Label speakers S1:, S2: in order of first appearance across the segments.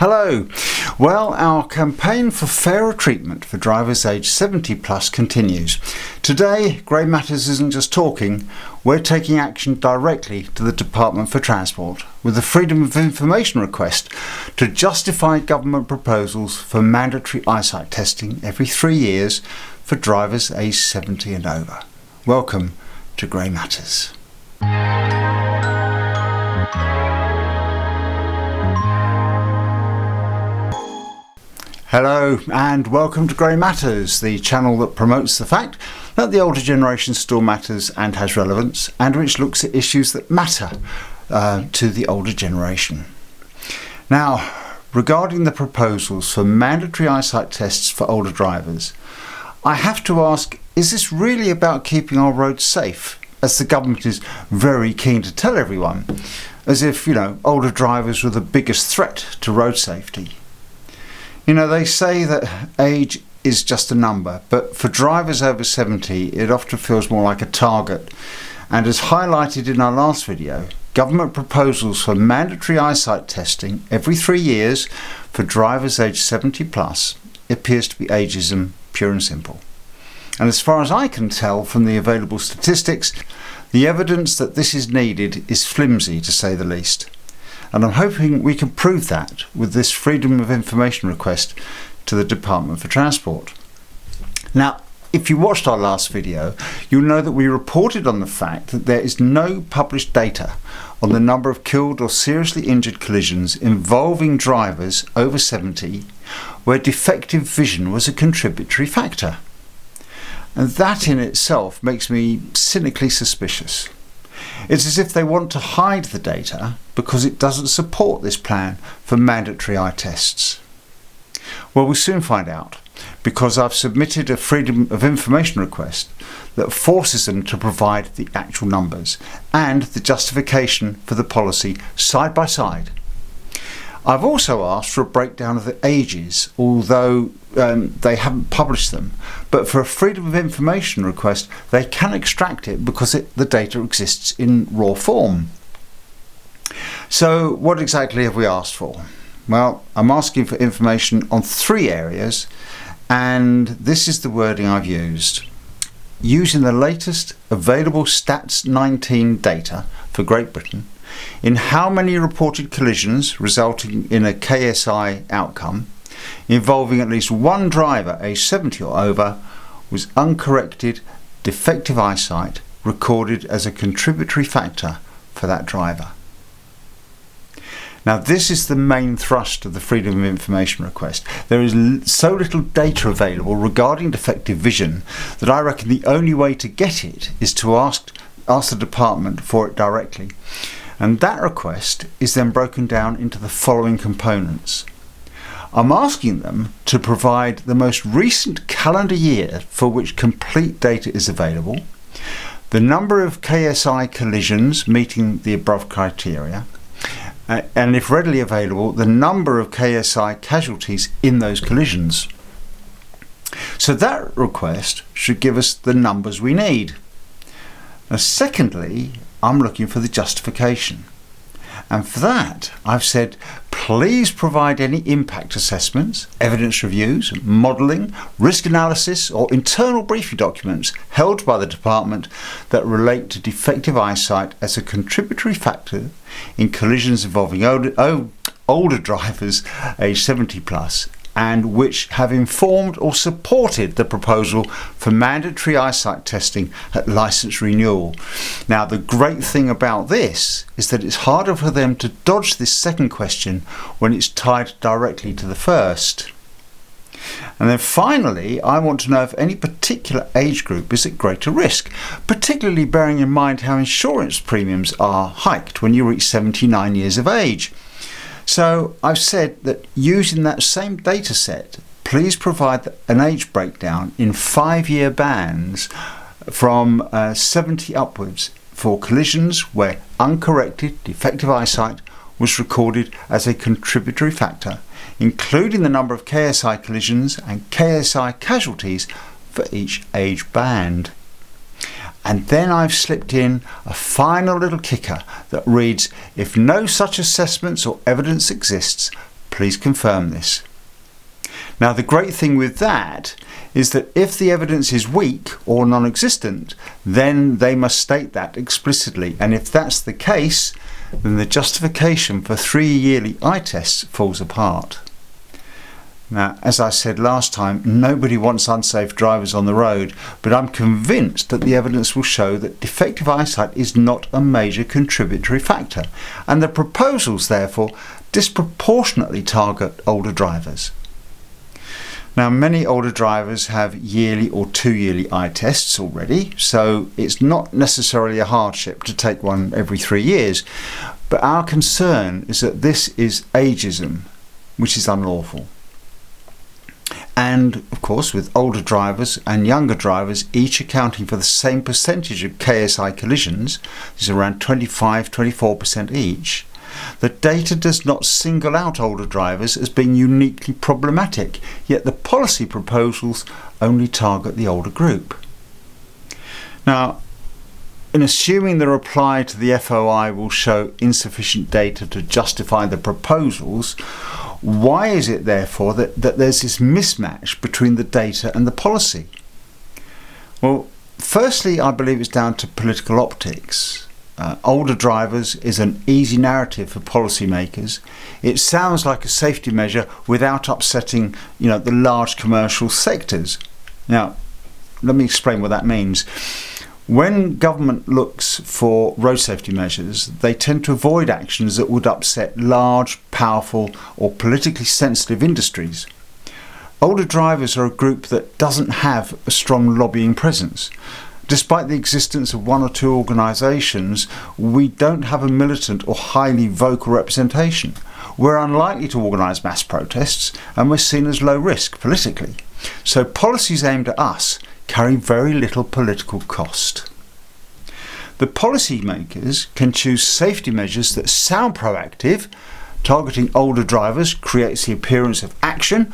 S1: Hello. Well, our campaign for fairer treatment for drivers aged 70 plus continues. Today, Grey Matters isn't just talking, we're taking action directly to the Department for Transport with a Freedom of Information request to justify government proposals for mandatory eyesight testing every 3 years for drivers aged 70 and over. Welcome to Grey Matters. Hello and welcome to Grey Matters, the channel that promotes the fact that the older generation still matters and has relevance, and which looks at issues that matter to the older generation. Now, regarding the proposals for mandatory eyesight tests for older drivers, I have to ask, is this really about keeping our roads safe, as the government is very keen to tell everyone, as if, older drivers were the biggest threat to road safety? They say that age is just a number, but for drivers over 70, it often feels more like a target. And as highlighted in our last video, government proposals for mandatory eyesight testing every 3 years for drivers aged 70 plus appears to be ageism, pure and simple. And as far as I can tell from the available statistics, the evidence that this is needed is flimsy, to say the least. And I'm hoping we can prove that with this Freedom of Information request to the Department for Transport. Now, if you watched our last video, you'll know that we reported on the fact that there is no published data on the number of killed or seriously injured collisions involving drivers over 70 where defective vision was a contributory factor. And that in itself makes me cynically suspicious. It's as if they want to hide the data because it doesn't support this plan for mandatory eye tests. Well, we'll soon find out, because I've submitted a Freedom of Information request that forces them to provide the actual numbers and the justification for the policy side by side. I've also asked for a breakdown of the ages, although they haven't published them, but for a Freedom of Information request they can extract it because the data exists in raw form. So what exactly have we asked for? Well, I'm asking for information on 3 areas, and this is the wording I've used. Using the latest available Stats 19 data for Great Britain, in how many reported collisions resulting in a KSI outcome involving at least one driver aged 70 or over was uncorrected defective eyesight recorded as a contributory factor for that driver. Now, this is the main thrust of the Freedom of Information request. There is so little data available regarding defective vision that I reckon the only way to get it is to ask the department for it directly. And that request is then broken down into the following components. I'm asking them to provide the most recent calendar year for which complete data is available, the number of KSI collisions meeting the above criteria, and if readily available, the number of KSI casualties in those collisions. So that request should give us the numbers we need. Now, secondly, I'm looking for the justification. And for that, I've said, please provide any impact assessments, evidence reviews, modelling, risk analysis or internal briefing documents held by the department that relate to defective eyesight as a contributory factor in collisions involving older drivers aged 70 plus, and which have informed or supported the proposal for mandatory eyesight testing at licence renewal. Now, the great thing about this is that it's harder for them to dodge this second question when it's tied directly to the first. And then finally, I want to know if any particular age group is at greater risk, particularly bearing in mind how insurance premiums are hiked when you reach 79 years of age. So I've said that using that same data set, please provide an age breakdown in 5-year bands from 70 upwards for collisions where uncorrected defective eyesight was recorded as a contributory factor, including the number of KSI collisions and KSI casualties for each age band. And then I've slipped in a final little kicker that reads, if no such assessments or evidence exists, please confirm this. Now, the great thing with that is that if the evidence is weak or non-existent, then they must state that explicitly. And if that's the case, then the justification for 3 yearly eye tests falls apart. Now, as I said last time, nobody wants unsafe drivers on the road, but I'm convinced that the evidence will show that defective eyesight is not a major contributory factor, and the proposals therefore disproportionately target older drivers. Now, many older drivers have yearly or 2 yearly eye tests already, so it's not necessarily a hardship to take one every 3 years, but our concern is that this is ageism, which is unlawful. And of course, with older drivers and younger drivers each accounting for the same percentage of KSI collisions, this is around 25-24% each, the data does not single out older drivers as being uniquely problematic, yet the policy proposals only target the older group. Now, in assuming the reply to the FOI will show insufficient data to justify the proposals, why is it therefore that there's this mismatch between the data and the policy? Well, firstly, I believe it's down to political optics. Older drivers is an easy narrative for policymakers. It sounds like a safety measure without upsetting, the large commercial sectors. Now, let me explain what that means. When government looks for road safety measures, they tend to avoid actions that would upset large, powerful or politically sensitive industries. Older drivers are a group that doesn't have a strong lobbying presence. Despite the existence of 1 or 2 organisations, we don't have a militant or highly vocal representation. We're unlikely to organise mass protests and we're seen as low risk politically. So policies aimed at us carry very little political cost. The policymakers can choose safety measures that sound proactive. Targeting older drivers creates the appearance of action,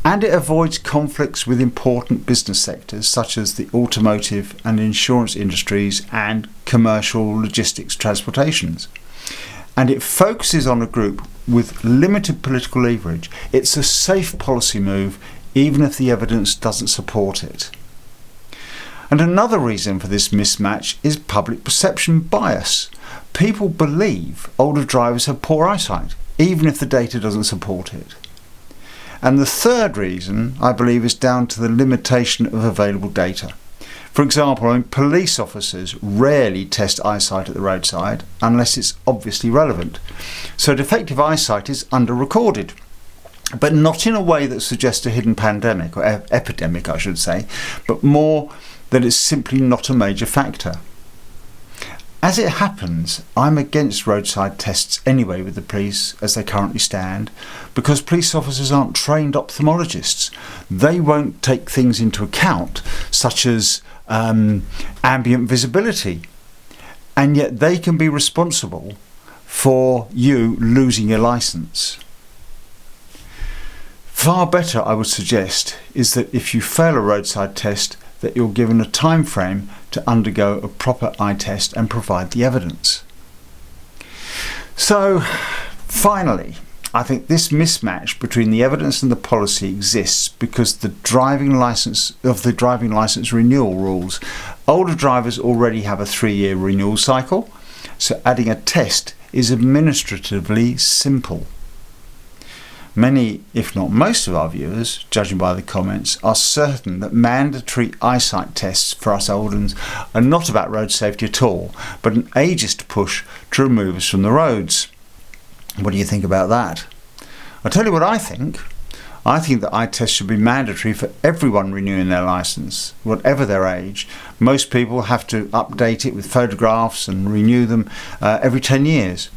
S1: and it avoids conflicts with important business sectors such as the automotive and insurance industries and commercial logistics transportations. And it focuses on a group with limited political leverage. It's a safe policy move, even if the evidence doesn't support it. And another reason for this mismatch is public perception bias. People believe older drivers have poor eyesight, even if the data doesn't support it. And the third reason, I believe, is down to the limitation of available data. For example, police officers rarely test eyesight at the roadside unless it's obviously relevant. So defective eyesight is under-recorded, but not in a way that suggests a hidden pandemic, or epidemic I should say, but more that it's simply not a major factor. As it happens, I'm against roadside tests anyway with the police as they currently stand, because police officers aren't trained ophthalmologists. They won't take things into account, such as ambient visibility, and yet they can be responsible for you losing your licence. Far better, I would suggest, is that if you fail a roadside test, that you're given a time frame to undergo a proper eye test and provide the evidence. So, finally, I think this mismatch between the evidence and the policy exists because the driving license renewal rules. Older drivers already have a 3-year renewal cycle, so adding a test is administratively simple. Many, if not most of our viewers, judging by the comments, are certain that mandatory eyesight tests for us old uns are not about road safety at all, but an ageist push to remove us from the roads. What do you think about that? I'll tell you what I think. I think that eye tests should be mandatory for everyone renewing their licence, whatever their age. Most people have to update it with photographs and renew them every 10 years.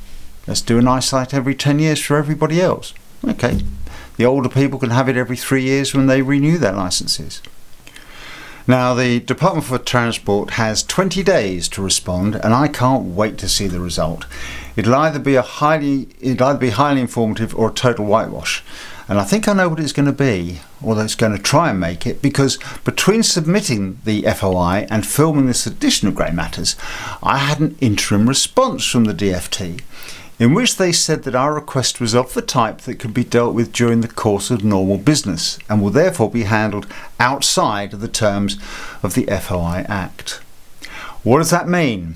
S1: Let's do an eyesight every 10 years for everybody else. Okay, the older people can have it every 3 years when they renew their licences. Now, the Department for Transport has 20 days to respond, and I can't wait to see the result. It'll either be highly informative or a total whitewash. And I think I know what it's going to be, although it's going to try and make it, because between submitting the FOI and filming this edition of Grey Matters, I had an interim response from the DFT. in which they said that our request was of the type that can be dealt with during the course of normal business and will therefore be handled outside of the terms of the FOI Act. What does that mean?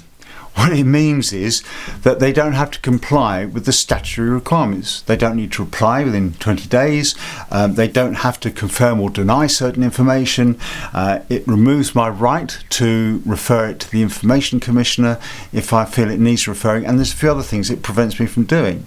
S1: What it means is that they don't have to comply with the statutory requirements. They don't need to reply within 20 days. They don't have to confirm or deny certain information. It removes my right to refer it to the Information Commissioner if I feel it needs referring, and there's a few other things it prevents me from doing.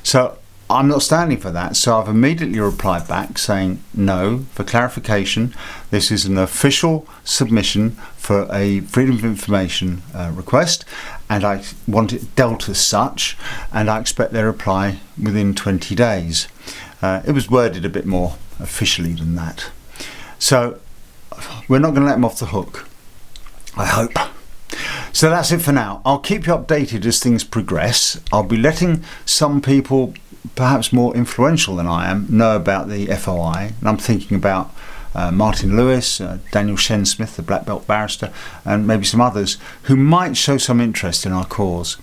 S1: So I'm not standing for that, so I've immediately replied back saying no, for clarification, this is an official submission for a Freedom of Information request, and I want it dealt as such, and I expect their reply within 20 days. It was worded a bit more officially than that. So we're not going to let them off the hook, I hope. So that's it for now. I'll keep you updated as things progress. I'll be letting some people, perhaps more influential than I am, know about the FOI, and I'm thinking about Martin Lewis, Daniel Shen-Smith, the Black Belt barrister, and maybe some others who might show some interest in our cause.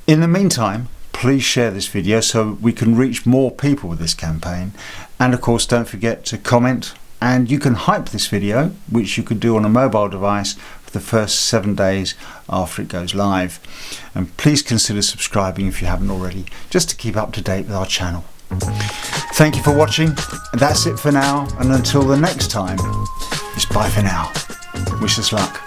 S1: In the meantime, please share this video so we can reach more people with this campaign, and of course don't forget to comment, and you can hype this video, which you could do on a mobile device the first 7 days after it goes live. And please consider subscribing if you haven't already, just to keep up to date with our channel. Thank you for watching. That's it for now, and until the next time, it's bye for now. Wish us luck.